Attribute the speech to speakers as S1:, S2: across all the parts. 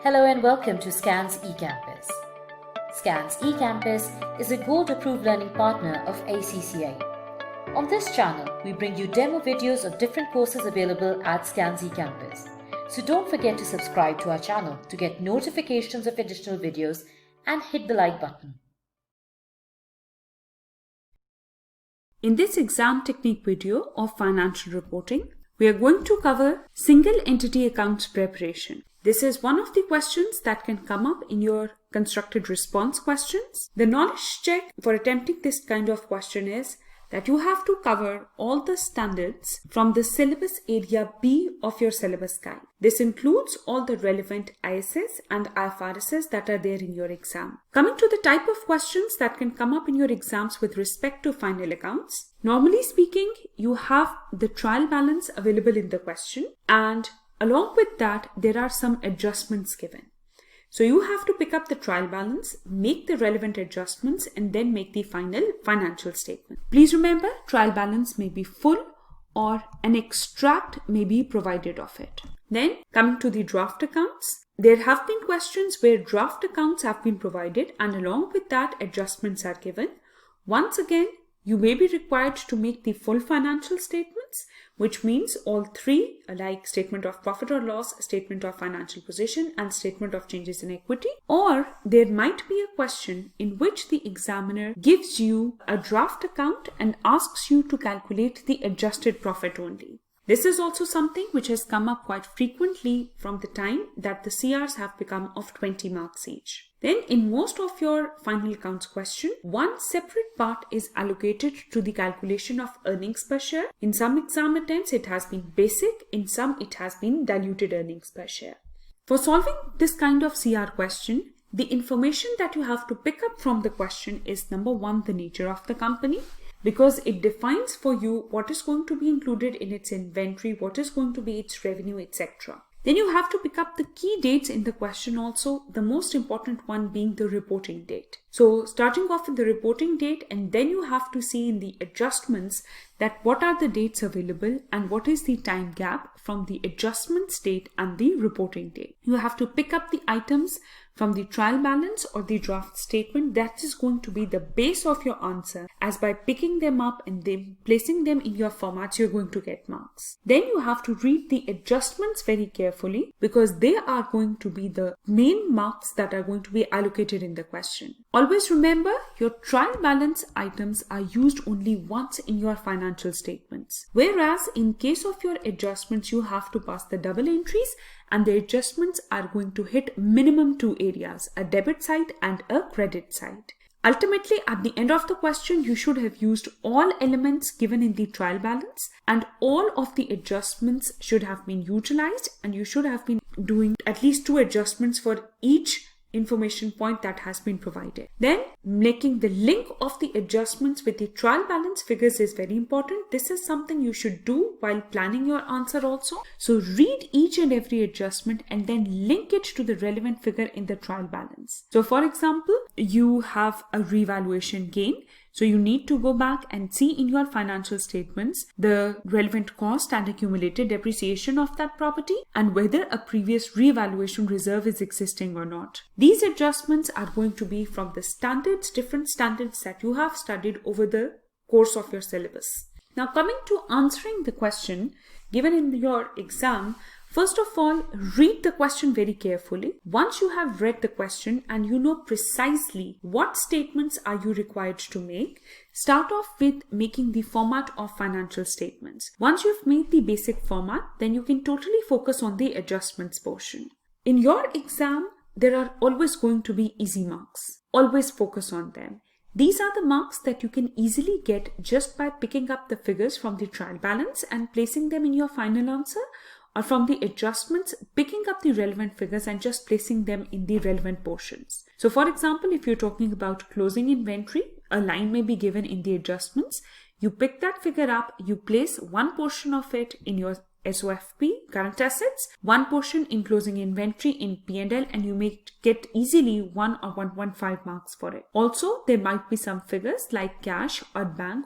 S1: Hello and welcome to SKANS ECampus. SKANS ECampus is a gold-approved learning partner of ACCA. On this channel, we bring you demo videos of different courses available at SKANS ECampus. So don't forget to subscribe to our channel to get notifications of additional videos and hit the like button.
S2: In this exam technique video of financial reporting, we are going to cover single entity accounts preparation. This is one of the questions that can come up in your constructed response questions. The knowledge check for attempting this kind of question is that you have to cover all the standards from the syllabus area B of your syllabus guide. This includes all the relevant ISS and IFRSs that are there in your exam. Coming to the type of questions that can come up in your exams with respect to final accounts, normally speaking, you have the trial balance available in the question, and along with that, there are some adjustments given. So you have to pick up the trial balance, make the relevant adjustments, and then make the final financial statement. Please remember, trial balance may be full or an extract may be provided of it. Then coming to the draft accounts, there have been questions where draft accounts have been provided and along with that adjustments are given. Once again, you may be required to make the full financial statements, which means all three, like statement of profit or loss, statement of financial position, and statement of changes in equity. Or there might be a question in which the examiner gives you a draft account and asks you to calculate the adjusted profit only. This is also something which has come up quite frequently from the time that the CRs have become of 20 marks each. Then in most of your final accounts question, one separate part is allocated to the calculation of earnings per share. In some exam attempts, it has been basic. In some, it has been diluted earnings per share. For solving this kind of CR question, the information that you have to pick up from the question is number one, the nature of the company, because it defines for you what is going to be included in its inventory, what is going to be its revenue, etc. Then you have to pick up the key dates in the question also, the most important one being the reporting date. So starting off with the reporting date, and then you have to see in the adjustments that what are the dates available and what is the time gap from the adjustments date and the reporting date. You have to pick up the items from the trial balance or the draft statement. That is going to be the base of your answer, as by picking them up and then placing them in your formats, you're going to get marks. Then you have to read the adjustments very carefully because they are going to be the main marks that are going to be allocated in the question. Always remember, your trial balance items are used only once in your financial statements. Whereas in case of your adjustments, you have to pass the double entries, and the adjustments are going to hit minimum two areas, a debit side and a credit side. Ultimately, at the end of the question, you should have used all elements given in the trial balance and all of the adjustments should have been utilized, and you should have been doing at least two adjustments for each information point that has been provided. Then making the link of the adjustments with the trial balance figures is very important. This is something you should do while planning your answer also. So read each and every adjustment and then link it to the relevant figure in the trial balance. So for example, you have a revaluation gain. So you need to go back and see in your financial statements the relevant cost and accumulated depreciation of that property and whether a previous revaluation reserve is existing or not. These adjustments are going to be from the standards, different standards that you have studied over the course of your syllabus. Now coming to answering the question given in your exam, first of all, read the question very carefully. Once you have read the question and you know precisely what statements are you required to make, start off with making the format of financial statements. Once you've made the basic format, then you can totally focus on the adjustments portion. In your exam, there are always going to be easy marks. Always focus on them. These are the marks that you can easily get just by picking up the figures from the trial balance and placing them in your final answer, or from the adjustments, picking up the relevant figures and just placing them in the relevant portions. So for example, if you're talking about closing inventory, a line may be given in the adjustments. You pick that figure up, you place one portion of it in your SOFP, current assets, one portion in closing inventory in P&L, and you may get easily 1 or 1.5 marks for it. Also, there might be some figures like cash or bank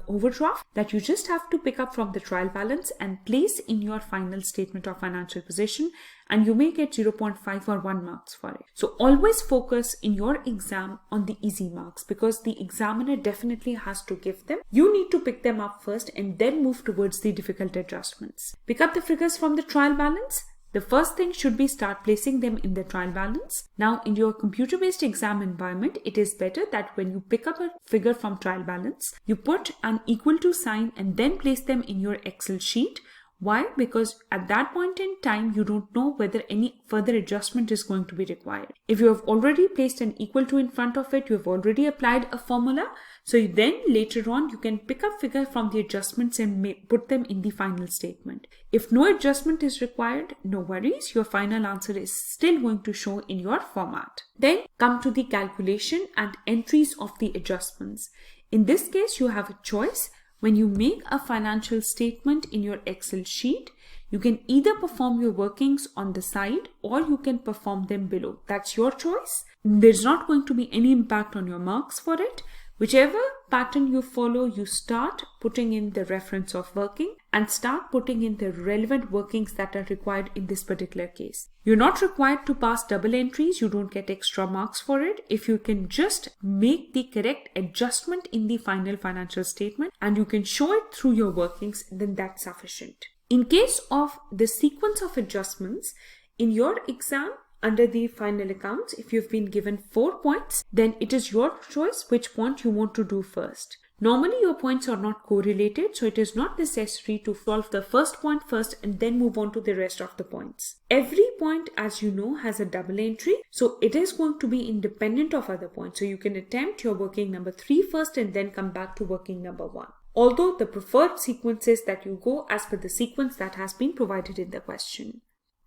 S2: overdraft that you just have to pick up from the trial balance and place in your final statement of financial position and you may get 0.5 or 1 marks for it. So always focus in your exam on the easy marks because the examiner definitely has to give them. You need to pick them up first and then move towards the difficult adjustments. Pick up the figures from the trial balance. The first thing should be start placing them in the trial balance. Now in your computer-based exam environment, it is better that when you pick up a figure from trial balance, you put an equal to sign and then place them in your Excel sheet. Why? Because at that point in time, you don't know whether any further adjustment is going to be required. If you have already placed an equal to in front of it, you have already applied a formula. So then later on, you can pick up figure from the adjustments and put them in the final statement. If no adjustment is required, no worries. Your final answer is still going to show in your format. Then come to the calculation and entries of the adjustments. In this case, you have a choice. When you make a financial statement in your Excel sheet, you can either perform your workings on the side or you can perform them below. That's your choice. There's not going to be any impact on your marks for it. Whichever pattern you follow, you start putting in the reference of working and start putting in the relevant workings that are required in this particular case. You're not required to pass double entries. You don't get extra marks for it. If you can just make the correct adjustment in the final financial statement and you can show it through your workings, then that's sufficient. In case of the sequence of adjustments in your exam, under the final accounts, if you've been given 4 points, then it is your choice which point you want to do first. Normally your points are not correlated, so it is not necessary to solve the first point first and then move on to the rest of the points. Every point, as you know, has a double entry, so it is going to be independent of other points. So you can attempt your working number 3 first and then come back to working number 1. Although the preferred sequence is that you go as per the sequence that has been provided in the question.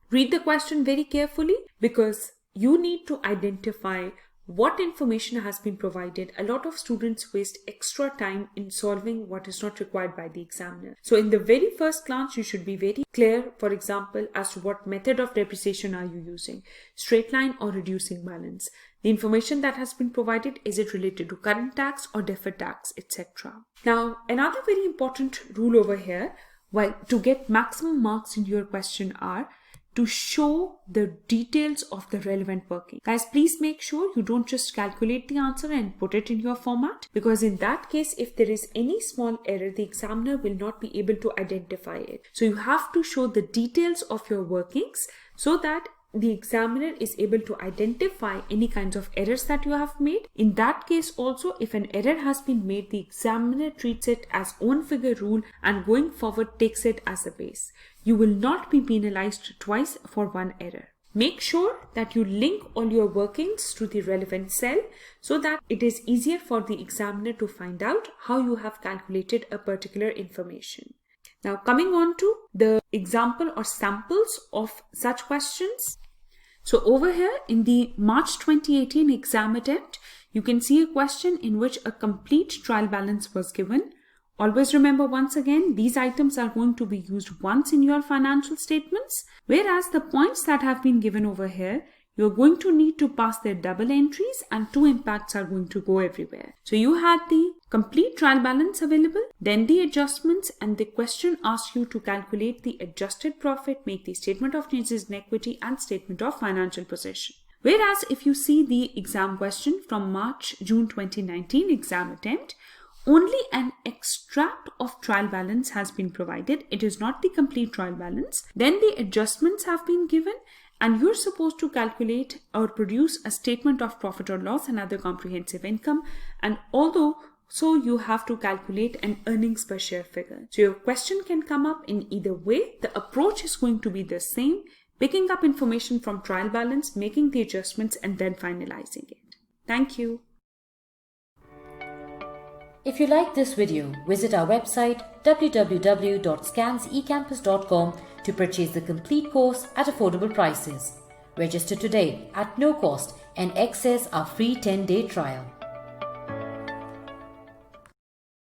S2: Read the question very carefully because you need to identify what information has been provided. A lot of students waste extra time in solving what is not required by the examiner. So in the very first glance, you should be very clear, for example, as to what method of depreciation are you using, straight line or reducing balance. The information that has been provided, is it related to current tax or deferred tax, etc. Now, another very important rule over here, to get maximum marks in your question are to show the details of the relevant working. Guys, please make sure you don't just calculate the answer and put it in your format, because in that case, if there is any small error, the examiner will not be able to identify it. So you have to show the details of your workings so that the examiner is able to identify any kinds of errors that you have made. In that case also, if an error has been made, the examiner treats it as own figure rule and going forward takes it as a base. You will not be penalized twice for one error. Make sure that you link all your workings to the relevant cell so that it is easier for the examiner to find out how you have calculated a particular information. Now coming on to the example or samples of such questions. So over here in the March 2018 exam attempt, you can see a question in which a complete trial balance was given. Always remember once again, these items are going to be used once in your financial statements, whereas the points that have been given over here, you're going to need to pass their double entries and 2 impacts are going to go everywhere. So you had the complete trial balance available, then the adjustments, and the question asks you to calculate the adjusted profit, make the statement of changes in equity and statement of financial position. Whereas if you see the exam question from June 2019 exam attempt, only an extract of trial balance has been provided. It is not the complete trial balance. Then the adjustments have been given and you're supposed to calculate or produce a statement of profit or loss and other comprehensive income. And so you have to calculate an earnings per share figure. So your question can come up in either way. The approach is going to be the same, picking up information from trial balance, making the adjustments and then finalizing it. Thank you.
S1: If you like this video, visit our website www.SKANSECampus.com to purchase the complete course at affordable prices. Register today at no cost and access our free 10-day trial.